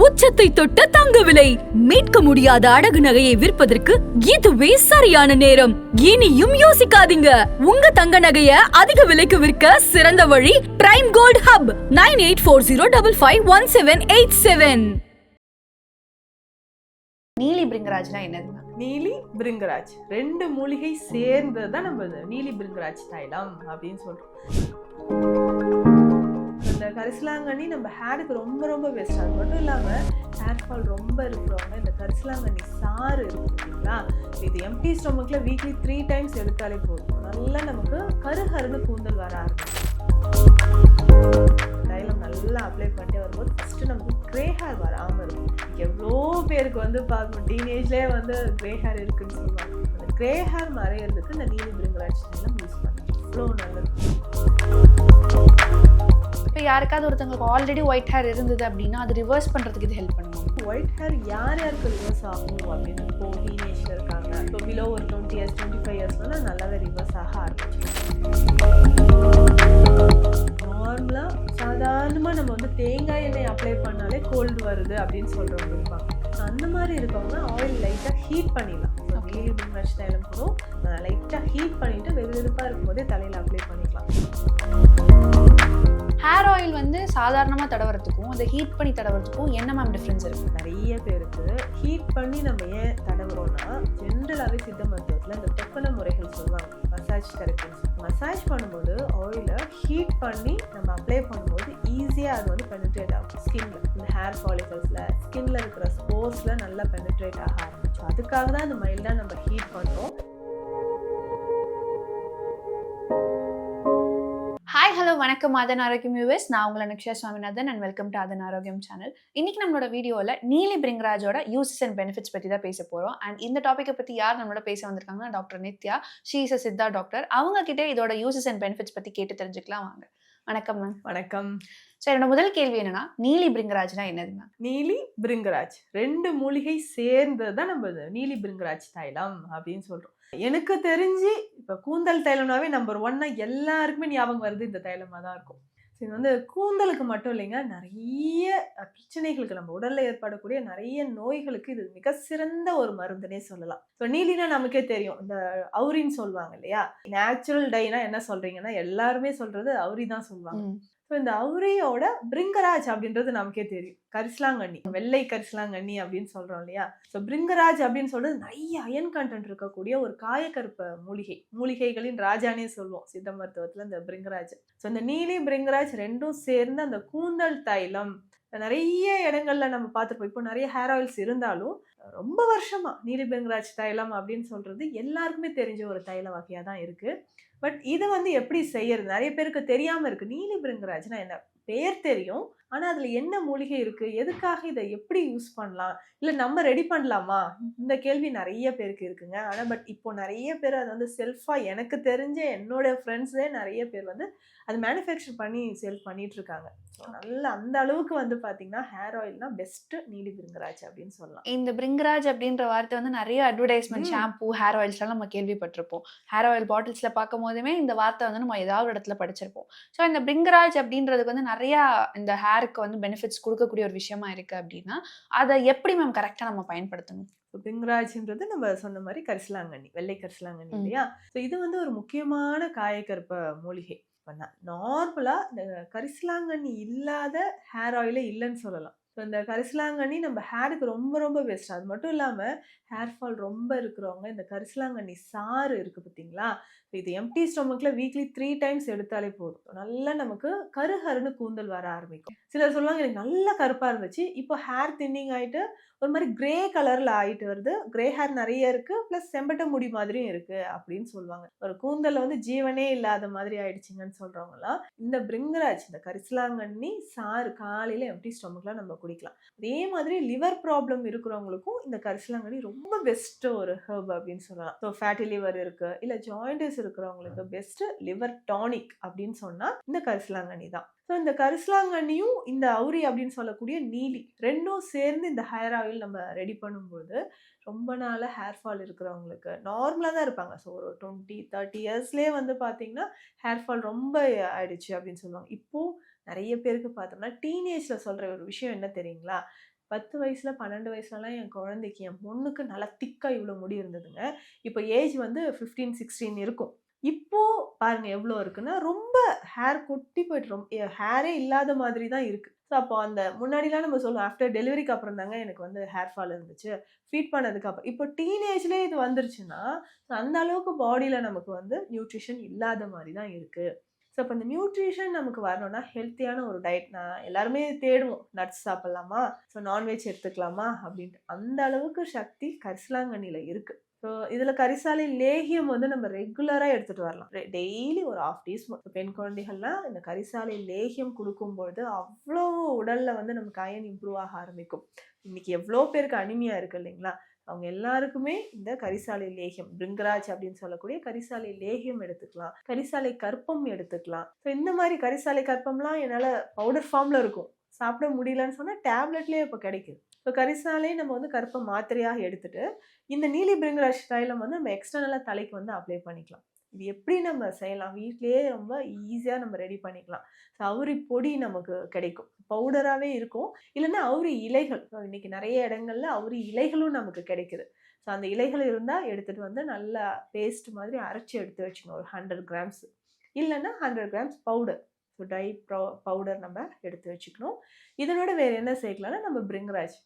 உச்சத்தை தொட்ட தங்க விலை மீட்க முடியாத அடகு நகையை விற்பதற்கு இதுவே சரியான நேரம். இனியும் யோசிக்காதீங்க. உங்க தங்க நகைய அதிக விலைக்கு விற்க சிறந்த வழி பிரைம் கோல்ட் ஹப் 9840551787. நீலி பிரிங்கராஜ்னா என்னதுங்க? நீலி பிரிங்கராஜ் ரெண்டு மூலிகை சேர்ந்தது தான் நம்ம நீலி பிரிங்கராஜ் தைலம் அப்படின்னு சொல்றோம். இந்த கரிசலாங்கண்ணி நம்ம ஹேருக்கு ரொம்ப ரொம்ப பெஸ்ட். அது மட்டும் இல்லாமல் ஹேர் ஃபால் ரொம்ப இருக்கிறவங்க இந்த கரிசலாங்கண்ணி சாறு இருக்குங்களா, இது எம்டி ஸ்டொமக்கில் வீக்லி 3 times எடுத்தாலே போதும். நல்லா நமக்கு கருகருன்னு கூந்தல் வர ஆரம்பிக்கும். தைலம் நல்லா அப்ளை பண்ணிட்டு வரும்போது ஃபஸ்ட்டு நமக்கு க்ரே ஹேர் வராமல் இருக்கும். எவ்வளோ பேருக்கு பார்க்கணும் டீனேஜ்லேயே க்ரே ஹேர் இருக்குன்னு சொல்லுவாங்க. அந்த க்ரே ஹேர் மறையிறதுக்கு இந்த நீலி பிரிங்கராஜ் தைலம் யூஸ் பண்ணலாம். அவ்வளோ நல்லது. இப்போ யாருக்காவது ஒருத்தவங்களுக்கு ஆல்ரெடி ஒயிட் ஹேர் இருந்தது அப்படின்னா அது ரிவர்ஸ் பண்ணுறதுக்கு இது ஹெல்ப் பண்ணுவோம். ஒயிட் ஹேர் யார் யாருக்கு ரிவர்ஸ் ஆகும் அப்படின்னு இப்போ டீனேஜில் இருக்காங்க, இப்போ பிலோ ஒரு 20 years 25 yearsலாம் நல்லாவே ரிவர்ஸ் ஆக ஆரம்பிச்சிடும். நார்மலாக சாதாரணமாக நம்ம தேங்காய் எண்ணெய் அப்ளை பண்ணாலே கோல்டு வருது அப்படின்னு சொல்கிறவங்க இருப்பாங்க. அந்த மாதிரி இருக்கவங்க ஆயில் லைட்டாக ஹீட் பண்ணிடலாம். நீலி பிரிங்கராஜ் தைலம் கூட லைட்டாக ஹீட் பண்ணிவிட்டு வெதுவெதுப்பாக இருக்கும்போதே தலையில் அப்ளை பண்ணிக்கலாம். ஹேர் ஆயில் சாதாரணமாக தடவுறதுக்கும் அதை ஹீட் பண்ணி தடவுறதுக்கும் என்ன மேம் டிஃப்ரென்ஸ் இருக்குது? நிறைய பேருக்கு ஹீட் பண்ணி நம்ம ஏன் தடவுறோம்னா, ஜென்ரலாகவே சித்த மருத்துவத்தில் இந்த தொக்கன முறைகள் சொல்லுவாங்க, மசாஜ் தெரப்பி. மசாஜ் பண்ணும்போது ஆயிலை ஹீட் பண்ணி நம்ம அப்ளை பண்ணும்போது ஈஸியாக அது பெனிட்ரேட் ஆகும் ஸ்கின்ல. இந்த ஹேர் ஃபாலிகல்ஸில் ஸ்கின்ல இருக்கிற ஸ்போர்ஸில் நல்லா பெனிட்ரேட் ஆக ஆரம்பிச்சோம். அதுக்காக தான் இந்த மைல்டாக நம்ம ஹீட் பண்ணுறோம். ஹாய் ஹலோ வணக்கம் ஆதன் ஆரோக்கியம் வியூவர்ஸ். நான் உங்களை Niksha Swaminathan and welcome to ஆதன் ஆரோக்கியம் சேனல். இன்னைக்கு நம்மளோட வீடியோவில் நீலி பிரிங்கராஜோட யூசஸ் அண்ட் பெனிஃபிட்ஸ் பற்றி தான் பேச போகிறோம். அண்ட் இந்த டாப்பிக்கை பற்றி யார் நம்மளோட பேச வந்திருக்காங்கன்னா doctor Nithya. She is a Siddha doctor. அவங்க கிட்டே இதோட யூசஸ் அண்ட் பெனிஃபிட்ஸ் பற்றி கேட்டு தெரிஞ்சுக்கலாம் வாங்க. வணக்கம் மேம். வணக்கம். ஸோ என்னோட முதல் கேள்வி என்னன்னா, நீலி பிரிங்கராஜ்னா என்னது மேம்? நீலி பிரிங்கராஜ் ரெண்டு மூலிகை சேர்ந்தது தான் நம்ம நீலி பிரிங்கராஜ் தைலம் அப்படின்னு சொல்றோம். எனக்கு தெரிஞ்சு இப்போ கூந்தல் தைலம்னாவே நம்பர் 1 எல்லாருக்குமே ஞாபகம் வருது இந்த தைலமாக தான் இருக்கும். இது கூந்தலுக்கு மட்டும் இல்லைங்க, நிறைய பிரச்சனைகளுக்கு நம்ம உடல்ல ஏற்படக்கூடிய நிறைய நோய்களுக்கு இது மிக சிறந்த ஒரு மருந்துனே சொல்லலாம். இப்போ நீலினா நமக்கே தெரியும், இந்த அவுரின்னு சொல்லுவாங்க இல்லையா. நேச்சுரல் டைனா என்ன சொல்றீங்கன்னா எல்லாருமே சொல்றது அவுரி தான் சொல்லுவாங்க. ஸோ இந்த அவுரியோட பிரிங்கராஜ் அப்படின்றது நமக்கே தெரியும். கரிசலாங்கண்ணி, வெள்ளை கரிசலாங்கண்ணி அப்படின்னு சொல்றோம் இல்லையா. ஸோ பிரிங்கராஜ் அப்படின்னு சொல்றது நிறைய அயன் கண்டென்ட் இருக்கக்கூடிய ஒரு காயக்கருப்ப மூலிகைகளின் ராஜானே சொல்லுவோம் சித்த மருத்துவத்துல இந்த பிரிங்கராஜ். ஸோ இந்த நீலி பிரிங்கராஜ் ரெண்டும் சேர்ந்து அந்த கூந்தல் தைலம் நிறைய இடங்கள்ல நம்ம பார்த்துருப்போம். இப்போ நிறைய ஹேர் ஆயில்ஸ் இருந்தாலும் ரொம்ப வருஷமா நீலி பிரிங்கராஜ் தைலம் அப்படின்னு சொல்றது எல்லாருக்குமே தெரிஞ்ச ஒரு தைல வகையா தான் இருக்கு. பட் இது எப்படி செய்யறது நிறைய பேருக்கு தெரியாம இருக்கு. நீலி பிரிங்கராஜ்னா என்ன, பேர் தெரியும், ஆனா அதுல என்ன மூலிகை இருக்கு, எதுக்காக இதை எப்படி யூஸ் பண்ணலாம், இல்ல நம்ம ரெடி பண்ணலாமா, இந்த கேள்வி நிறைய பேருக்கு இருக்குங்க. ஆனா பட் இப்போ நிறைய பேர் அதை செல்ஃபா, எனக்கு தெரிஞ்ச என்னோட ஃப்ரெண்ட்ஸே நிறைய பேர் அது மேனுஃபேக்சர் பண்ணி சேல் பண்ணிட்டு இருக்காங்க. நல்ல அந்த அளவுக்கு பாத்தீங்கன்னா ஹேர் ஆயில்னா பெஸ்ட் நீலி பிரிங்கராஜ் அப்படின்னு சொல்லலாம். இந்த பிரிங்கராஜ் அப்படின்ற வார்த்தை நிறைய அட்வர்டைஸ்மெண்ட் ஷாம்பூ ஹேர் ஆயில்ஸ்லாம் நம்ம கேள்விப்பட்டிருப்போம். ஹேர் ஆயில் பாட்டில்ஸ்ல பார்க்கும் போதுமே இந்த வார்த்தை நம்ம ஏதாவது ஒரு இடத்துல படிச்சிருப்போம். ஸோ இந்த பிரிங்கராஜ் அப்படின்றதுக்கு நிறைய இந்த ஹேருக்கு பெனிஃபிட்ஸ் கொடுக்கக்கூடிய ஒரு விஷயமா இருக்கு அப்படின்னா அதை எப்படி மேம் கரெக்டா நம்ம பயன்படுத்தணும்? பிரிங்கராஜ்ன்றது நம்ம சொன்ன மாதிரி கரிசலாங்கண்ணி, வெள்ளை கரிசலாங்கண்ணி இல்லையா. ஸோ இது ஒரு முக்கியமான காயக்கருப்ப மூலிகை. நார்மலா இந்த கரிசலாங்கண்ணி இல்லாத ஹேர் ஆயிலே இல்லைன்னு சொல்லலாம். ஸோ இந்த கரிசலாங்கண்ணி நம்ம ஹேருக்கு ரொம்ப ரொம்ப பெஸ்ட். அது மட்டும் இல்லாமல் ஹேர் ஃபால் ரொம்ப இருக்கிறவங்க இந்த கரிசலாங்கண்ணி சாறு இருக்குது பார்த்தீங்களா, இது எம்டி ஸ்டொமக்கில் வீக்லி 3 times எடுத்தாலே போதும். நல்லா நமக்கு கருகருன்னு கூந்தல் வர ஆரம்பிக்கும். சிலர் சொல்லுவாங்க எனக்கு நல்லா கருப்பாக இருந்துச்சு, இப்போ ஹேர் தின்னிங் ஆகிட்டு ஒரு மாதிரி கிரே கலரில் ஆகிட்டு வருது, கிரே ஹேர் நிறைய இருக்குது, ப்ளஸ் செம்பட்ட முடி மாதிரியும் இருக்குது அப்படின்னு சொல்லுவாங்க. ஒரு கூந்தலில் ஜீவனே இல்லாத மாதிரி ஆயிடுச்சுங்கன்னு சொல்கிறவங்களாம் இந்த பிரிங்கராஜ், இந்த கரிசலாங்கண்ணி சாறு காலையில் எம்டி ஸ்டொமக்கில் நம்ம குடிக்கலாம். அதே மாதிரி லிவர் ப்ராப்ளம் இருக்கிறவங்களுக்கும் இந்த கரிசலாங்கண்ணி ரொம்ப பெஸ்ட் ஒரு ஹெர்ப் அப்படின்னு சொல்லலாம். ஸோ ஃபேட்டி லிவர் இருக்கு, இல்லை ஜாயிண்டிஸ் இருக்கிறவங்களுக்கு பெஸ்ட் லிவர் டானிக் அப்படின்னு சொன்னா இந்த கரிசலாங்கண்ணி தான். ஸோ இந்த கரிசலாங்கண்ணியும் இந்த அவுரி அப்படின்னு சொல்லக்கூடிய நீலி ரெண்டும் சேர்ந்து இந்த ஹேர் ஆயில் நம்ம ரெடி பண்ணும்போது ரொம்ப நாளாக ஹேர் ஃபால் இருக்கிறவங்களுக்கு நார்மலாக தான் இருப்பாங்க. ஸோ ஒரு 20-30 yearsலேயே பார்த்தீங்கன்னா ஹேர் ஃபால் ரொம்ப ஆயிடுச்சு அப்படின்னு சொல்லுவாங்க. இப்போது நிறைய பேருக்கு பார்த்தோம்னா டீனேஜில் சொல்கிற ஒரு விஷயம் என்ன தெரியுங்களா, 10 வயசுல 12 வயசுலலாம் என் குழந்தைக்கு, என் பொண்ணுக்கு நல்லா திக்கா இவ்வளோ முடி இருந்ததுங்க. இப்போ ஏஜ் வந்து 15, 16 இருக்கும். இப்போ பாருங்க எவ்வளோ இருக்குன்னா, ரொம்ப ஹேர் கொட்டி போயிட்டு ஹேரே இல்லாத மாதிரி தான் இருக்கு. ஸோ அப்போ அந்த முன்னாடிலாம் நம்ம சொல்லுவோம், ஆஃப்டர் டெலிவரிக்கு அப்புறம் தாங்க எனக்கு வந்து ஹேர் ஃபால் இருந்துச்சு. ஃபீட் பண்ணதுக்கு அப்புறம். இப்போ டீனேஜ்லேயே இது வந்துருச்சுன்னா, அந்த அளவுக்கு பாடியில நமக்கு வந்து நியூட்ரிஷன் இல்லாத மாதிரி தான் இருக்கு. ஸோ அப்போ இந்த நியூட்ரிஷன் நமக்கு வரணும்னா ஹெல்த்தியான ஒரு டயட். நான் எல்லாருமே தேடுவோம், நட்ஸ் சாப்பிட்லாமா, ஸோ நான்வெஜ் எடுத்துக்கலாமா அப்படின்ட்டு. அந்த அளவுக்கு சக்தி கரிசலாங்கண்ணியில் இருக்கு. ஸோ இதில் கரிசாலை லேகியம் வந்து நம்ம ரெகுலராக எடுத்துகிட்டு வரலாம். டெய்லி ஒரு 1/2 டீஸ்பூன். பெண் குழந்தைகள்லாம் இந்த கரிசாலை லேகியம் கொடுக்கும்பொழுது அவ்வளோ உடலில் வந்து நமக்கு அயன் இம்ப்ரூவ் ஆக ஆரம்பிக்கும். இன்னைக்கு எவ்வளோ பேருக்கு அனிமியா இருக்கு இல்லைங்களா, அவங்க எல்லாருக்குமே இந்த கரிசாலை லேகியம், பிரிங்கராஜ் அப்படின்னு சொல்லக்கூடிய கரிசாலை லேகியம் எடுத்துக்கலாம். கரிசாலை கற்பம் எடுத்துக்கலாம். ஸோ இந்த மாதிரி கரிசாலை கற்பம்லாம் என்னால் பவுடர் ஃபார்மில் இருக்கும், சாப்பிட முடியலன்னு சொன்னால் டேப்லெட்லேயே இப்போ கிடைக்குது. ஸோ கரிசாலை நம்ம வந்து கற்ப மாத்திரையாக எடுத்துட்டு இந்த நீலி பிரிங்கராஜ் தைலம் வந்து நம்ம எக்ஸ்டர்னலாக தலைக்கு வந்து அப்ளை பண்ணிக்கலாம். இது எப்படி நம்ம செய்யலாம், வீட்லேயே ரொம்ப ஈஸியாக நம்ம ரெடி பண்ணிக்கலாம். ஸோ அவுரி பொடி நமக்கு கிடைக்கும், பவுடராகவே இருக்கும். இல்லைன்னா அவுரி இலைகள், இன்னைக்கு நிறைய இடங்கள்ல அவுரி இலைகளும் நமக்கு கிடைக்குது. ஸோ அந்த இலைகள் இருந்தால் எடுத்துகிட்டு வந்து நல்லா பேஸ்ட் மாதிரி அரைச்சி எடுத்து வச்சுக்கணும், ஒரு 100 கிராம்ஸ். இல்லைன்னா 100 grams powder, so dry powder நம்ம எடுத்து வச்சுக்கணும். இதனோட வேறு என்ன சேர்க்கலாம்னா நம்ம பிரிங்கராஜ்,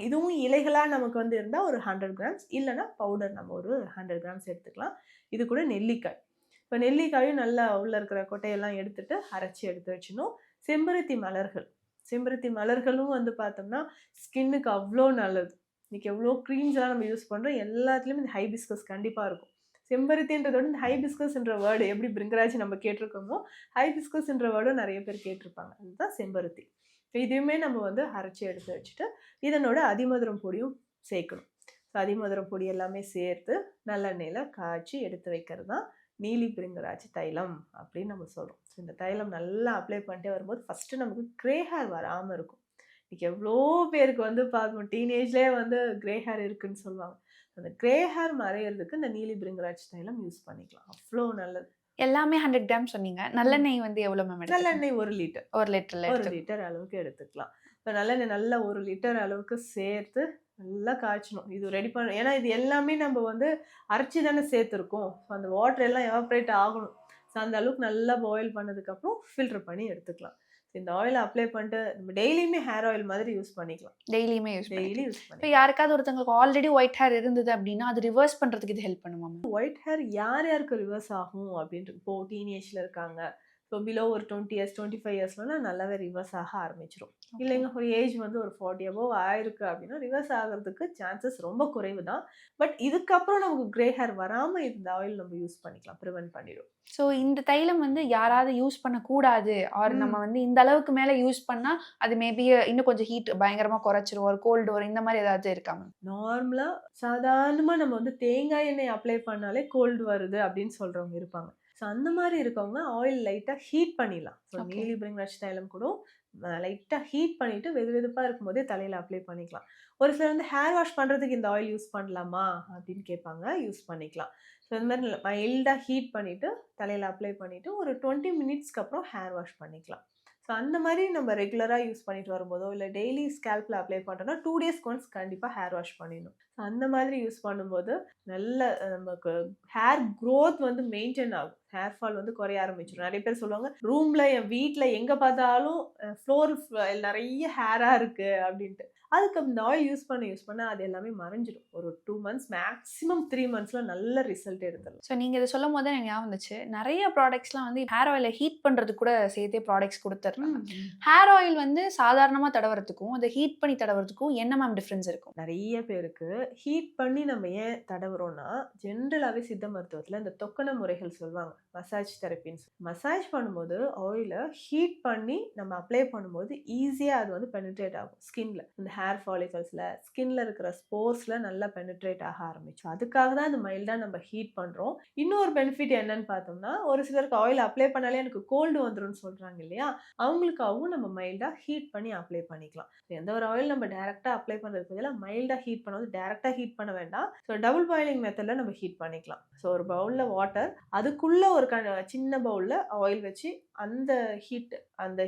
இதுவும் இலைகளாக நமக்கு வந்து இருந்தால் ஒரு 100 கிராம்ஸ், இல்லைன்னா பவுடர் நம்ம ஒரு 100 கிராம்ஸ் எடுத்துக்கலாம். இது கூட நெல்லிக்காய், இப்போ நெல்லிக்காயும் நல்லா உள்ளே இருக்கிற கொட்டையெல்லாம் எடுத்துட்டு அரைச்சி எடுத்து வச்சுக்கணும். செம்பருத்தி மலர்கள், செம்பருத்தி மலர்களும் வந்து பார்த்தோம்னா ஸ்கின்னுக்கு அவ்வளோ நல்லது. இன்றைக்கி எவ்வளோ க்ரீம்ஸ்லாம் நம்ம யூஸ் பண்ணுறோம், எல்லாத்துலேயும் இந்த ஹைபிஸ்கஸ் கண்டிப்பாக இருக்கும். செம்பருத்தின்றதோட இந்த ஹைபிஸ்கஸ்ன்ற வேர்டு எப்படி பிரிங்கராஜ் நம்ம கேட்டிருக்கோமோ, ஹைபிஸ்கஸ்ன்ற வேர்டும் நிறைய பேர் கேட்டிருப்பாங்க. அதுதான் செம்பருத்தி. இதையுமே நம்ம வந்து அரைச்சி எடுத்து வச்சுட்டு இதனோட அதிமதுரம் பொடியும் சேர்க்கணும். ஸோ அதிமதுரம் பொடி எல்லாமே சேர்த்து நல்லெண்ணெயில் காய்ச்சி எடுத்து வைக்கிறது தான் நீலி பிரிங்கராஜ் தைலம் அப்படின்னு நம்ம சொல்கிறோம். ஸோ இந்த தைலம் நல்லா அப்ளை பண்ணிட்டே வரும்போது ஃபஸ்ட்டு நமக்கு க்ரே ஹேர் வராமல் இருக்கும். இன்றைக்கி எவ்வளோ பேருக்கு வந்து பார்க்கணும், டீனேஜ்லேயே வந்து க்ரே ஹேர் இருக்குதுன்னு சொல்லுவாங்க. அந்த க்ரே ஹேர் மறையிறதுக்கு இந்த நீலி பிரிங்கராஜ் தைலம் யூஸ் பண்ணிக்கலாம், அவ்வளோ நல்லது. எல்லாமே 100 கிராம் சொன்னீங்க. நல்லெண்ணெய் வந்து எவ்வளோ மேம்? நல்லெண்ணெய் 1 லிட்டர், 1 லிட்டர்ல 1 லிட்டர் அளவுக்கு எடுத்துக்கலாம். இப்போ நல்லெண்ணெய் நல்லா 1 லிட்டர் அளவுக்கு சேர்த்து நல்லா காய்ச்சணும். இது ரெடி பண்ண, ஏன்னா இது எல்லாமே நம்ம வந்து அரைச்சி தானே சேர்த்துருக்கோம். ஸோ அந்த வாட்டர் எல்லாம் எவாப்ரேட் ஆகணும். ஸோ அந்த அளவுக்கு நல்லா பாயில் பண்ணதுக்கப்புறம் ஃபில்டர் பண்ணி எடுத்துக்கலாம். இந்த ஆயிலை அப்ளை பண்ணிட்டு நம்ம டெய்லியுமே ஹேர் ஆயில் மாதிரி யூஸ் பண்ணிக்கலாம். டெய்லியுமே யூஸ் டெய்லி யூஸ் பண்ணி. இப்போ யாருக்காவது ஒருத்தங்களுக்கு ஆல்ரெடி ஒயிட் ஹேர் இருந்தது அப்படின்னா அது ரிவர்ஸ் பண்ணுறதுக்கு இது ஹெல்ப் பண்ணுமா? ஒயிட் ஹேர் யார் யாருக்கு ரிவர்ஸ் ஆகும் அப்படின்ட்டு, இப்போ டீனேஜில் இருக்காங்க, ஸோ பிலோ ஒரு 20 இயர்ஸ் 25 இயர்ஸ்லாம் நல்லாவே ரிவர்ஸ் ஆக ஆரம்பிச்சிடும். இல்லைங்க ஒரு ஏஜ் வந்து ஒரு 40 above ஆயிருக்கு அப்படின்னா ரிவர்ஸ் ஆகிறதுக்கு சான்சஸ் ரொம்ப குறைவு தான். பட் இதுக்கப்புறம் நமக்கு க்ரே ஹேர் வராமல் இந்த ஆயில் நம்ம யூஸ் பண்ணிக்கலாம், ப்ரிவென்ட் பண்ணிடும். ஸோ இந்த தைலம் வந்து யாராவது யூஸ் பண்ணக்கூடாது, ஆர் நம்ம வந்து இந்த அளவுக்கு மேலே யூஸ் பண்ணால் அது மேபி இன்னும் கொஞ்சம் ஹீட் பயங்கரமாக குறைச்சிரும், ஒரு கோல்டு வரும், இந்த மாதிரி ஏதாச்சும் இருக்காங்க? நார்மலாக சாதாரணமாக நம்ம வந்து தேங்காய் எண்ணெய் அப்ளை பண்ணாலே கோல்டு வருது அப்படின்னு சொல்கிறவங்க இருப்பாங்க. ஸோ அந்த மாதிரி இருக்கவங்க ஆயில் லைட்டாக ஹீட் பண்ணிடலாம். ஸோ நீலி பிரிங்கராஜ் தைலம் கூட லைட்டாக ஹீட் பண்ணிவிட்டு வெது வெதுப்பாக இருக்கும்போதே தலையில் அப்ளை பண்ணிக்கலாம். ஒரு சிலர் வந்து ஹேர் வாஷ் பண்ணுறதுக்கு இந்த ஆயில் யூஸ் பண்ணலாமா அப்படின்னு கேட்பாங்க, யூஸ் பண்ணிக்கலாம். ஸோ இந்த மாதிரி மைல்டாக ஹீட் பண்ணிவிட்டு தலையில் அப்ளை பண்ணிவிட்டு ஒரு 20 மினிட்ஸ்க்கு அப்புறம் ஹேர் வாஷ் பண்ணிக்கலாம். ஸோ அந்த மாதிரி நம்ம ரெகுலராக யூஸ் பண்ணிட்டு வரும்போதோ இல்லை டெய்லி ஸ்கேல்பில் அப்ளை பண்ணுறோன்னா 2 டேஸ்க்கு ஒன்ஸ் கண்டிப்பாக ஹேர் வாஷ் பண்ணிடணும். ஸோ அந்த மாதிரி யூஸ் பண்ணும்போது நல்ல நமக்கு ஹேர் க்ரோத் வந்து மெயின்டைன் ஆகும், ஹேர் ஃபால் வந்து குறைய ஆரம்பிச்சிடும். நிறைய பேர் சொல்லுவாங்க, ரூமில் என் வீட்டில் எங்கே பார்த்தாலும் ஃப்ளோர் நிறைய ஹேராக இருக்குது அப்படின்ட்டு. அதுக்கு இந்த ஆயில் யூஸ் பண்ண அது எல்லாமே மறைஞ்சிடும். ஒரு 2 மந்த்ஸ் மேக்ஸிமம் 3 மந்த்ஸில் நல்ல ரிசல்ட் எடுத்துடலாம். ஸோ நீங்கள் இதை சொல்லும் போது எனக்கு ஞாபகம் வந்துச்சு, நிறைய ப்ராடக்ட்ஸ்லாம் வந்து ஹேர் ஆயிலை ஹீட் பண்ணுறது கூட சேர்த்தே ப்ராடக்ட்ஸ் கொடுத்துட்றாங்க. ஹேர் ஆயில் வந்து சாதாரணமாக தடவுறதுக்கும் அதை ஹீட் பண்ணி தடவுறதுக்கும் என்ன மேம் டிஃப்ரென்ஸ் இருக்கும்? நிறைய பேருக்கு ஹீட் பண்ணி நம்ம ஏன் தடவுறோம்னா, ஜென்ரலாகவே சித்த மருத்துவத்தில் இந்த தொக்கன முறைகள் சொல்லுவாங்க, மசாஜ் தெரப்பின்னு. மசாஜ் பண்ணும்போது ஆயிலை ஹீட் பண்ணி நம்ம அப்ளை பண்ணும்போது ஈஸியாக அது வந்து பெனிட்ரேட் ஆகும் ஸ்கின்ல. இந்த ஹேர் ஃபாலிகல்ஸில் ஸ்கின்ல இருக்கிற ஸ்போர்ஸில் நல்லா பெனிட்ரேட் ஆக ஆரம்பிச்சோம். அதுக்காக தான் அது மைல்டாக நம்ம ஹீட் பண்ணுறோம். இன்னொரு பெனிஃபிட் என்னன்னு பார்த்தோம்னா, ஒரு சிலருக்கு ஆயில் அப்ளை பண்ணாலே எனக்கு கோல்டு வந்துடும் சொல்கிறாங்க இல்லையா, அவங்களுக்காகவும் நம்ம மைல்டாக ஹீட் பண்ணி அப்ளை பண்ணிக்கலாம். எந்த ஒரு ஆயில் நம்ம டேரெக்டாக அப்ளை பண்ணுறதுக்கு பதிலாக மைல்டாக ஹீட் பண்ணும்போது டேரெக்டாக ஹீட் பண்ண வேண்டாம். ஸோ டபுள் பாயிலிங் மெத்தடில் நம்ம ஹீட் பண்ணிக்கலாம். ஸோ ஒரு பவுலில் வாட்டர், அதுக்குள்ளே ஒரு சின்ன பவுல்ல ஆயில் வச்சு அந்த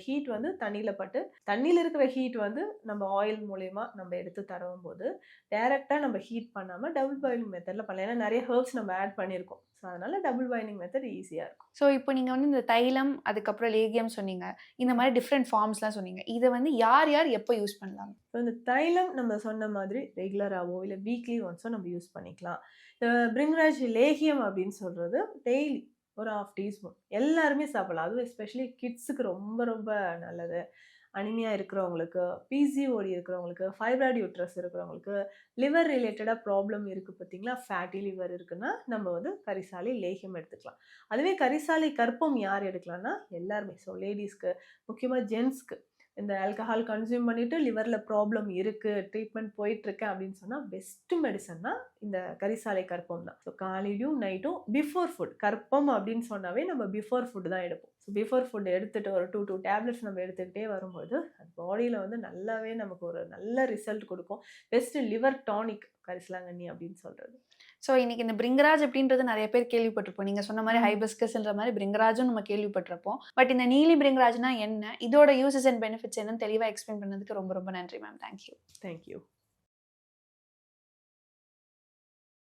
ஹீட் வந்து தண்ணியில பட்டு தண்ணியில இருக்கிற ஹீட் வந்து நம்ம ஆயில் மூலயமா நம்ம எடுத்து தரவும் போது டைரக்டா நம்ம ஹீட் பண்ணாம டபுள் பாயிலிங் மெத்தட்ல பண்ணலாம். ஏன்னா நிறைய ஹெர்ப்ஸ் நம்ம ஆட் பண்ணியிருக்கோம். ஸோ அதனால டபுள் பாயிலிங் மெத்தட் ஈஸியா இருக்கும். ஸோ இப்போ நீங்க வந்து இந்த தைலம் அதுக்கப்புறம் லேகியம் சொன்னீங்க, இந்த மாதிரி டிஃப்ரெண்ட் ஃபார்ம்ஸ்லாம் சொன்னீங்க. இதை வந்து யார் யார் எப்போ யூஸ் பண்ணலாம்? இப்போ இந்த தைலம் நம்ம சொன்ன மாதிரி ரெகுலராகவோ இல்லை வீக்லி ஒன்ஸோ நம்ம யூஸ் பண்ணிக்கலாம். பிரிங்கராஜ் லேகியம் அப்படின்னு சொல்றது டெய்லி ஒரு 1/2 டீஸ்பூன் எல்லாருமே சாப்பிடலாம். அதுவும் எஸ்பெஷலி கிட்ஸுக்கு ரொம்ப ரொம்ப நல்லது. அனிமியா இருக்கிறவங்களுக்கு, பிசிஓடி இருக்கிறவங்களுக்கு, ஃபைப்ராய்டு யூட்ரஸ் இருக்கிறவங்களுக்கு, லிவர் ரிலேட்டடாக ப்ராப்ளம் இருக்குது பார்த்தீங்களா, ஃபேட்டி லிவர் இருக்குன்னா நம்ம வந்து கரிசாலை லேகியம் எடுத்துக்கலாம். அதுவே கரிசாலை கற்பம் யார் எடுக்கலாம்னா எல்லாருமே. ஸோ லேடிஸ்க்கு, முக்கியமாக ஜென்ஸ்க்கு இந்த ஆல்கஹால் கன்சியூம் பண்ணிட்டு லிவரில் ப்ராப்ளம் இருக்குது, ட்ரீட்மெண்ட் போயிட்டுருக்கேன் அப்படின்னு சொன்னால் பெஸ்ட் மெடிசன்னா இந்த கரிசாலை கற்பம் தான். ஸோ காலையிலையும் நைட்டும் பிஃபோர் ஃபுட், கற்பம் அப்படின்னு சொன்னாவே நம்ம பிஃபோர் ஃபுட் தான் எடுப்போம். ஸோ பிஃபோர் ஃபுட் எடுத்துகிட்டு ஒரு 2 டேப்லெட்ஸ் நம்ம எடுத்துக்கிட்டே வரும்போது அது பாடியில் வந்து நல்லாவே நமக்கு ஒரு நல்ல ரிசல்ட் கொடுக்கும். பெஸ்ட் லிவர் டானிக் கரிசலாங்கண்ணி அப்படின்னு சொல்கிறது. ஸோ இன்னைக்கு இந்த பிரிங்கராஜ் அப்படின்றது நிறைய பேர் கேள்விப்பட்டிருப்போம். நீங்கள் சொன்ன மாதிரி ஹைபிஸ்கஸ்ன்ற மாதிரி பிரிங்கராஜும் நம்ம கேள்விப்பட்டிருப்போம். பட் இந்த நீலி பிரிங்கராஜ்னா என்ன, இதோட யூசஸ் அண்ட் பெனிஃபிட்ஸ் என்னன்னு தெளிவாக எக்ஸ்பிளைன் பண்ணதுக்கு ரொம்ப ரொம்ப நன்றி மேம். தேங்க்யூ. தேங்க்யூ.